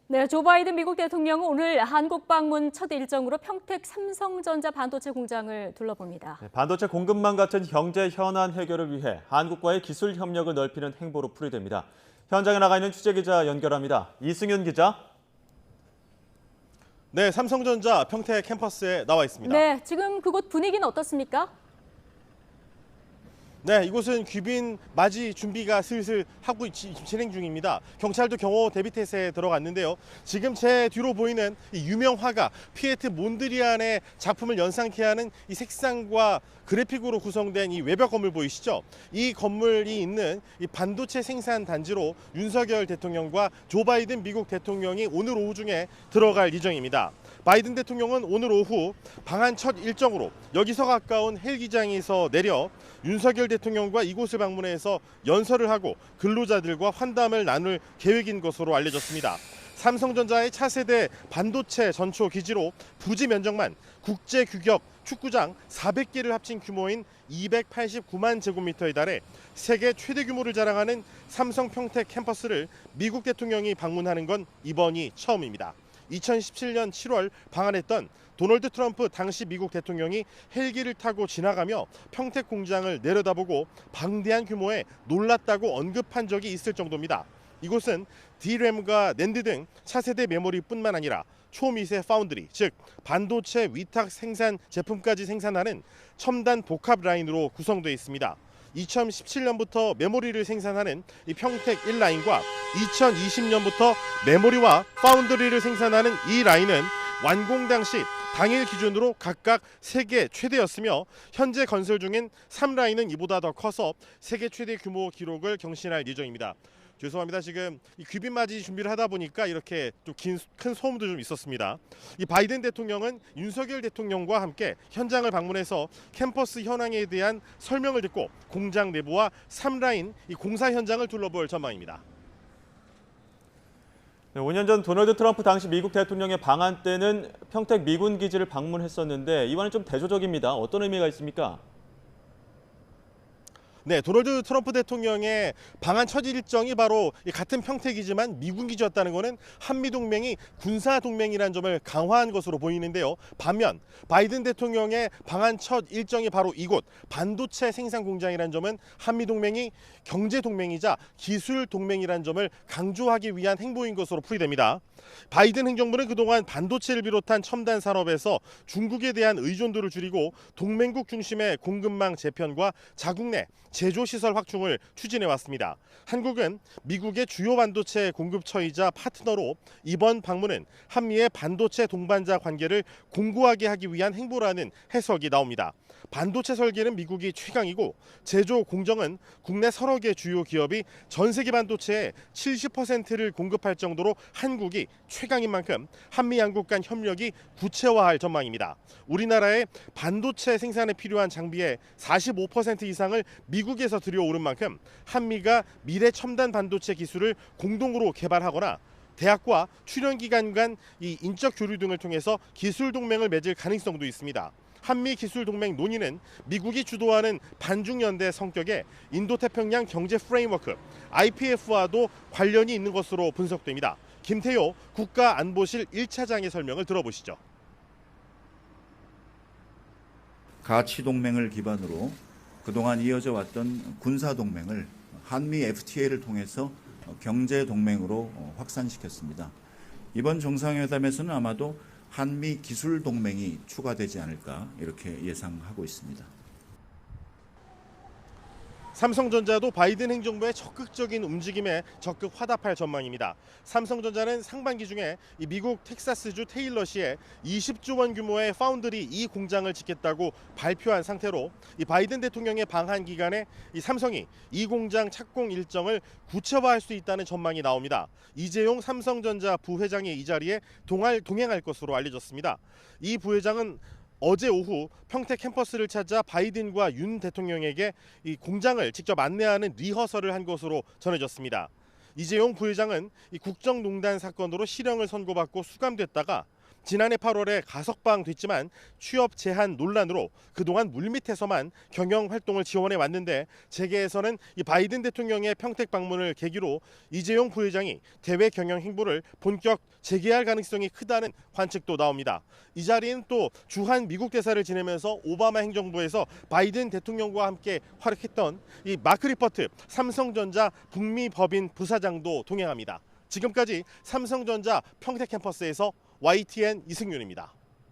네, 조 바이든 미국 대통령은 오늘 한국 방문 첫 일정으로 평택 삼성전자 반도체 공장을 둘러봅니다. 반도체 공급망 같은 경제 현안 해결을 위해 한국과의 기술 협력을 넓히는 행보로 풀이됩니다. 현장에 나가 있는 취재기자 연결합니다. 이승윤 기자. 네, 삼성전자 평택 캠퍼스에 나와 있습니다. 네, 지금 그곳 분위기는 어떻습니까? 네, 이곳은 귀빈 맞이 준비가 슬슬 하고 진행 중입니다. 경찰도 경호 대비태세에 들어갔는데요. 지금 제 뒤로 보이는 이 유명 화가 피에트 몬드리안의 작품을 연상케 하는 이 색상과 그래픽으로 구성된 이 외벽 건물 보이시죠? 이 건물이 있는 이 반도체 생산 단지로 윤석열 대통령과 조 바이든 미국 대통령이 오늘 오후 중에 들어갈 예정입니다. 바이든 대통령은 오늘 오후 방한 첫 일정으로 여기서 가까운 헬기장에서 내려 윤석열 대통령과 이곳을 방문해서 연설을 하고 근로자들과 환담을 나눌 계획인 것으로 알려졌습니다. 삼성전자의 차세대 반도체 전초 기지로 부지 면적만 국제 규격 축구장 400개를 합친 규모인 289만 제곱미터에 달해 세계 최대 규모를 자랑하는 삼성 평택 캠퍼스를 미국 대통령이 방문하는 건 이번이 처음입니다. 2017년 7월 방한했던 도널드 트럼프 당시 미국 대통령이 헬기를 타고 지나가며 평택 공장을 내려다보고 방대한 규모에 놀랐다고 언급한 적이 있을 정도입니다. 이곳은 D램과 낸드 등 차세대 메모리뿐만 아니라 초미세 파운드리, 즉 반도체 위탁 생산 제품까지 생산하는 첨단 복합 라인으로 구성되어 있습니다. 2017년부터 메모리를 생산하는 이 평택 1라인과 2020년부터 메모리와 파운드리를 생산하는 이 라인은 완공 당시 당일 기준으로 각각 세계 최대였으며 현재 건설 중인 3라인은 이보다 더 커서 세계 최대 규모 기록을 경신할 예정입니다. 죄송합니다. 지금 이 귀빈 맞이 준비를 하다 보니까 이렇게 좀 큰 소음도 좀 있었습니다. 이 바이든 대통령은 윤석열 대통령과 함께 현장을 방문해서 캠퍼스 현황에 대한 설명을 듣고 공장 내부와 3라인 이 공사 현장을 둘러볼 전망입니다. 5년 전 도널드 트럼프 당시 미국 대통령의 방한 때는 평택 미군 기지를 방문했었는데 이번엔 좀 대조적입니다. 어떤 의미가 있습니까? 네, 도널드 트럼프 대통령의 방한 첫 일정이 바로 같은 평택이지만 미군 기지였다는 것은 한미동맹이 군사동맹이라는 점을 강화한 것으로 보이는데요. 반면 바이든 대통령의 방한 첫 일정이 바로 이곳 반도체 생산 공장이라는 점은 한미동맹이 경제동맹이자 기술동맹이라는 점을 강조하기 위한 행보인 것으로 풀이됩니다. 바이든 행정부는 그동안 반도체를 비롯한 첨단 산업에서 중국에 대한 의존도를 줄이고 동맹국 중심의 공급망 재편과 자국 내 제조시설 확충을 추진해 왔습니다. 한국은 미국의 주요 반도체 공급처이자 파트너로 이번 방문은 한미의 반도체 동반자 관계를 공고하게 하기 위한 행보라는 해석이 나옵니다. 반도체 설계는 미국이 최강이고 제조 공정은 국내 서너 개 주요 기업이 전 세계 반도체의 70%를 공급할 정도로 한국이 최강인 만큼 한미 양국 간 협력이 구체화할 전망입니다. 우리나라의 반도체 생산에 필요한 장비의 45% 이상을 미국에서 들여오는 만큼 한미가 미래 첨단 반도체 기술을 공동으로 개발하거나 대학과 출연기관 간 이 인적 교류 등을 통해서 기술 동맹을 맺을 가능성도 있습니다. 한미 기술 동맹 논의는 미국이 주도하는 반중연대 성격의 인도태평양 경제 프레임워크 IPF와도 관련이 있는 것으로 분석됩니다. 김태효 국가안보실 1차장의 설명을 들어보시죠. 가치동맹을 기반으로 그동안 이어져 왔던 군사동맹을 한미 FTA를 통해서 경제동맹으로 확산시켰습니다. 이번 정상회담에서는 아마도 한미 기술 동맹이 추가되지 않을까 이렇게 예상하고 있습니다. 삼성전자도 바이든 행정부의 적극적인 움직임에 적극 화답할 전망입니다. 삼성전자는 상반기 중에 미국 텍사스주 테일러시에 20조 원 규모의 파운드리 이 공장을 짓겠다고 발표한 상태로 바이든 대통령의 방한 기간에 삼성이 이 공장 착공 일정을 구체화할 수 있다는 전망이 나옵니다. 이재용 삼성전자 부회장이 이 자리에 동행할 것으로 알려졌습니다. 이 부회장은 어제 오후 평택 캠퍼스를 찾아 바이든과 윤 대통령에게 이 공장을 직접 안내하는 리허설을 한 것으로 전해졌습니다. 이재용 부회장은 이 국정농단 사건으로 실형을 선고받고 수감됐다가 지난해 8월에 가석방 됐지만 취업 제한 논란으로 그동안 물밑에서만 경영 활동을 지원해 왔는데 재계에서는 이 바이든 대통령의 평택 방문을 계기로 이재용 부회장이 대외 경영 행보를 본격 재개할 가능성이 크다는 관측도 나옵니다. 이 자리는 또 주한 미국 대사를 지내면서 오바마 행정부에서 바이든 대통령과 함께 활약했던 이 마크 리퍼트 삼성전자 북미 법인 부사장도 동행합니다. 지금까지 삼성전자 평택 캠퍼스에서 YTN 이승윤입니다.